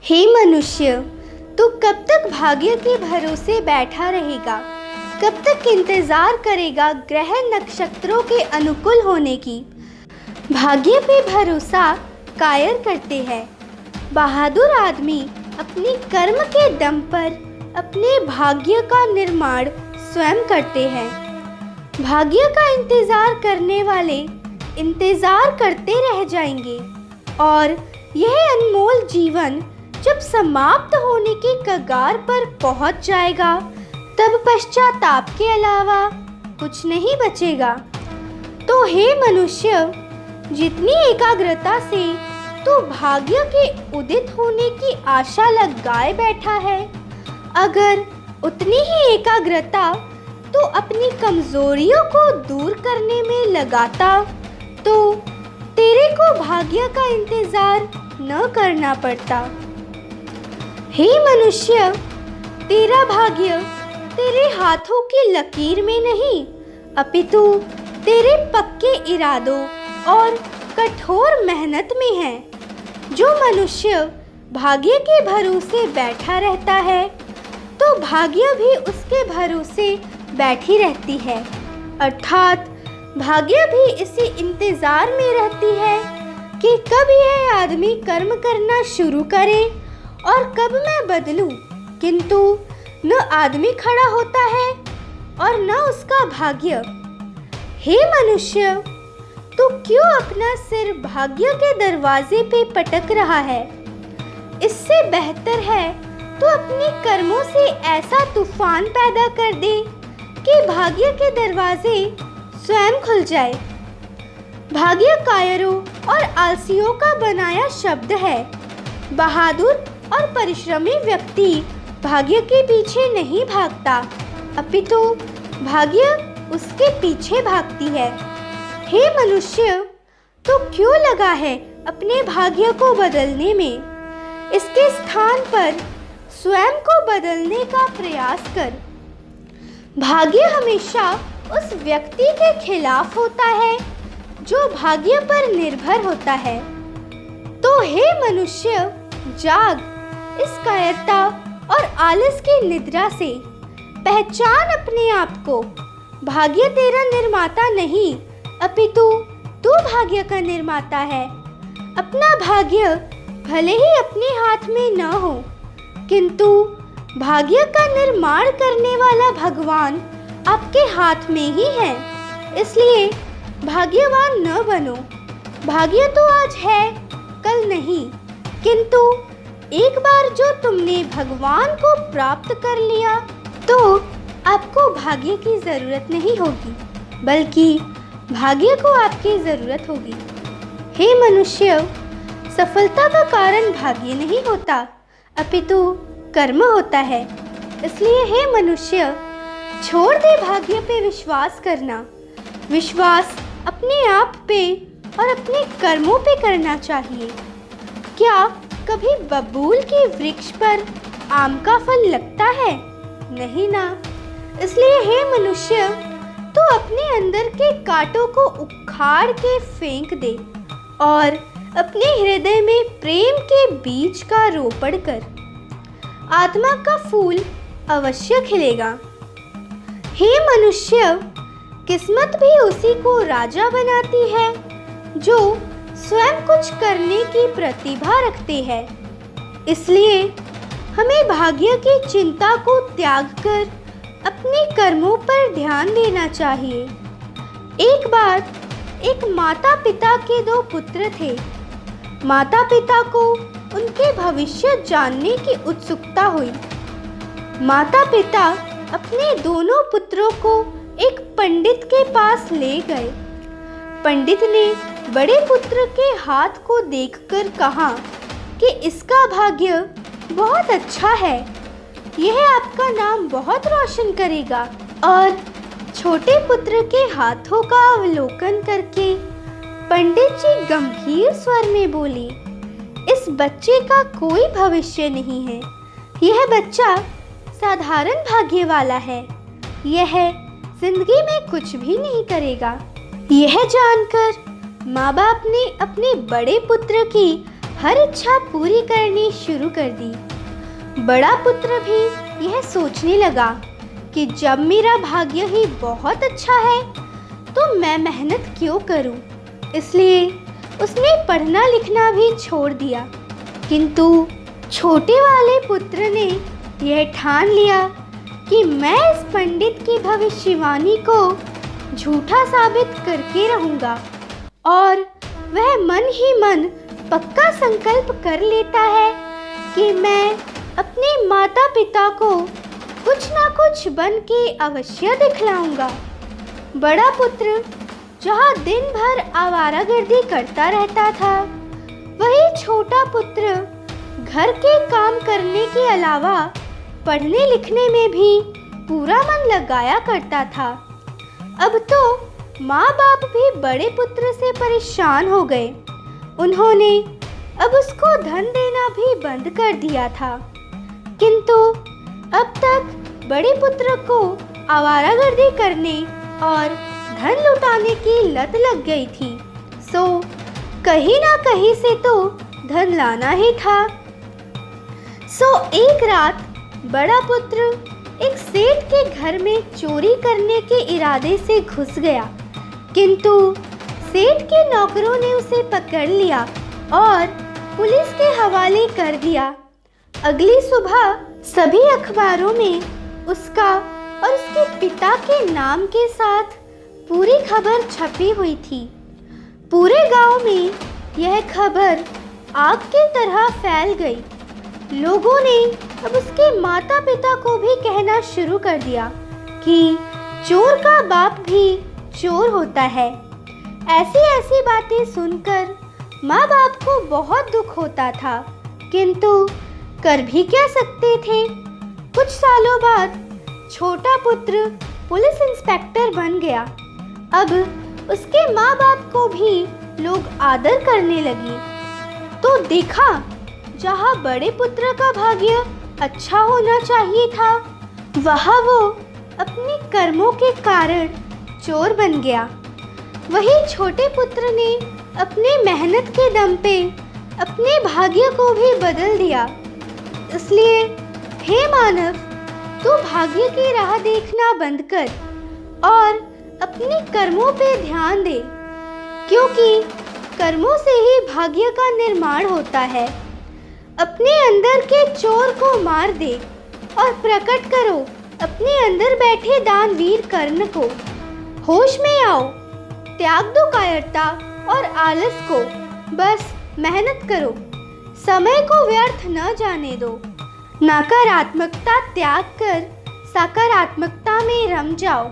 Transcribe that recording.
हे मनुष्य, तू कब तक भाग्य के भरोसे बैठा रहेगा? कब तक इंतजार करेगा ग्रह नक्षत्रों के अनुकूल होने की? भाग्य पे भरोसा कायर करते हैं। बहादुर आदमी अपनी कर्म के दम पर अपने भाग्य का निर्माण स्वयं करते हैं। भाग्य का इंतजार करने वाले इंतजार करते रह जाएंगे और यह अनमोल जीवन जब समाप्त होने के कगार पर पहुंच जाएगा, तब पश्चाताप के अलावा कुछ नहीं बचेगा। तो हे मनुष्य, जितनी एकाग्रता से तू भाग्य के उदित होने की आशा लगाए बैठा है, अगर उतनी ही एकाग्रता तू अपनी कमजोरियों को दूर करने में लगाता, तो तेरे को भाग्य का इंतजार न करना पड़ता। हे मनुष्य, तेरा भाग्य तेरे हाथों की लकीर में नहीं, अपितु तेरे पक्के इरादों और कठोर मेहनत में है। जो मनुष्य भाग्य के भरोसे बैठा रहता है, तो भाग्य भी उसके भरोसे बैठी रहती है, अर्थात भाग्य भी इसी इंतजार में रहती है कि कब यह आदमी कर्म करना शुरू करे और कब मैं बदलूं। किंतु न आदमी खड़ा होता है और न उसका भाग्य। हे मनुष्य, तू क्यों अपना सिर भाग्य के दरवाजे पे पटक रहा है? इससे बेहतर है तू अपने कर्मों से ऐसा तूफान पैदा कर दे कि भाग्य के दरवाजे स्वयं खुल जाए। भाग्य कायरों और आलसियों का बनाया शब्द है। बहादुर और परिश्रमी व्यक्ति भाग्य के पीछे नहीं भागता, अपितु भाग्य उसके पीछे भागती है। हे मनुष्य, तू क्यों लगा है अपने भाग्य को बदलने में? इसके स्थान पर स्वयं को बदलने का प्रयास कर। भाग्य हमेशा उस व्यक्ति के खिलाफ होता है जो भाग्य पर निर्भर होता है। तो हे मनुष्य, जाग, इस कायरता और आलस की निद्रा से पहचान अपने आप को। भाग्य तेरा निर्माता नहीं, अपितु तू भाग्य का निर्माता है। अपना भाग्य भले ही अपने हाथ में न हो, किंतु भाग्य का निर्माण करने वाला भगवान आपके हाथ में ही है। इसलिए भाग्यवान न बनो। भाग्य तो आज है, कल नहीं, किंतु एक बार जो तुमने भगवान को प्राप्त कर लिया, तो आपको भाग्य की जरूरत नहीं होगी, बल्कि भाग्य को आपकी जरूरत होगी। हे मनुष्य, सफलता का कारण भाग्य नहीं होता, अपितु कर्म होता है। इसलिए हे मनुष्य, छोड़ दे भाग्य पे विश्वास करना। विश्वास अपने आप पे और अपने कर्मों पे करना चाहिए। क्या कभी बबूल के वृक्ष पर आम का फल लगता है? नहीं ना। इसलिए हे मनुष्य, तू अपने अंदर के कांटों को उखाड़ के फेंक दे और अपने हृदय में प्रेम के बीज का रोपण कर। आत्मा का फूल अवश्य खिलेगा। हे मनुष्य, किस्मत भी उसी को राजा बनाती है जो स्वयं कुछ करने की प्रतिभा रखते हैं। इसलिए हमें भाग्य की चिंता को त्याग कर अपने कर्मों पर ध्यान देना चाहिए। एक बार एक माता पिता के दो पुत्र थे। माता पिता को उनके भविष्य जानने की उत्सुकता हुई। माता पिता अपने दोनों पुत्रों को एक पंडित के पास ले गए। पंडित ने बड़े पुत्र के हाथ को देखकर कहा कि इसका भाग्य बहुत अच्छा है, यह आपका नाम बहुत रोशन करेगा। और छोटे पुत्र के हाथों का अवलोकन करके पंडित जी गंभीर स्वर में बोले, इस बच्चे का कोई भविष्य नहीं है। यह बच्चा साधारण भाग्य वाला है। यह जिंदगी में कुछ भी नहीं करेगा। यह जानकर माँ बाप ने अपने बड़े पुत्र की हर इच्छा पूरी करनी शुरू कर दी। बड़ा पुत्र भी यह सोचने लगा कि जब मेरा भाग्य ही बहुत अच्छा है तो मैं मेहनत क्यों करूं। इसलिए उसने पढ़ना लिखना भी छोड़ दिया। किंतु छोटे वाले पुत्र ने यह ठान लिया कि मैं इस पंडित की भविष्यवाणी को झूठा साबित करके रहूंगा, और वह मन ही मन पक्का संकल्प कर लेता है कि मैं अपने माता पिता को कुछ ना कुछ बन के अवश्य दिखलाऊंगा। बड़ा पुत्र जहाँ दिन भर आवारागर्दी करता रहता था, वही छोटा पुत्र घर के काम करने के अलावा पढ़ने लिखने में भी पूरा मन लगाया करता था। अब तो माँ बाप भी बड़े पुत्र से परेशान हो गए। उन्होंने अब उसको धन देना भी बंद कर दिया था। किंतु अब तक बड़े पुत्र को आवारागर्दी करने और धन लुटाने की लत लग गई थी, सो कहीं ना कहीं से तो धन लाना ही था। सो एक रात बड़ा पुत्र एक सेठ के घर में चोरी करने के इरादे से घुस गया। किंतु सेठ के नौकरों ने उसे पकड़ लिया और पुलिस के हवाले कर दिया। अगली सुबह सभी अखबारों में उसका और उसके पिता के नाम के साथ पूरी खबर छपी हुई थी। पूरे गांव में यह खबर आग की तरह फैल गई। लोगों ने अब उसके माता पिता को भी कहना शुरू कर दिया कि चोर का बाप भी चोर होता है। ऐसी ऐसी बातें सुनकर माँ बाप को बहुत दुख होता था, किंतु कर भी क्या सकते थे। कुछ सालों बाद छोटा पुत्र पुलिस इंस्पेक्टर बन गया। अब उसके माँ बाप को भी लोग आदर करने लगे। तो देखा, जहाँ बड़े पुत्र का भाग्य अच्छा होना चाहिए था, वहाँ वो अपने कर्मों के कारण चोर बन गया। वही छोटे पुत्र ने अपने मेहनत के दम पे अपने भाग्य को भी बदल दिया। इसलिए हे मानव, तू भाग्य की राह देखना बंद कर और अपने कर्मों पे ध्यान दे, क्योंकि कर्मों से ही भाग्य का निर्माण होता है। अपने अंदर के चोर को मार दे और प्रकट करो अपने अंदर बैठे दानवीर कर्ण को। होश में आओ, त्याग दो कायरता और आलस को, बस मेहनत करो, समय को व्यर्थ न जाने दो। नकारात्मकता त्याग कर सकारात्मकता में रम जाओ।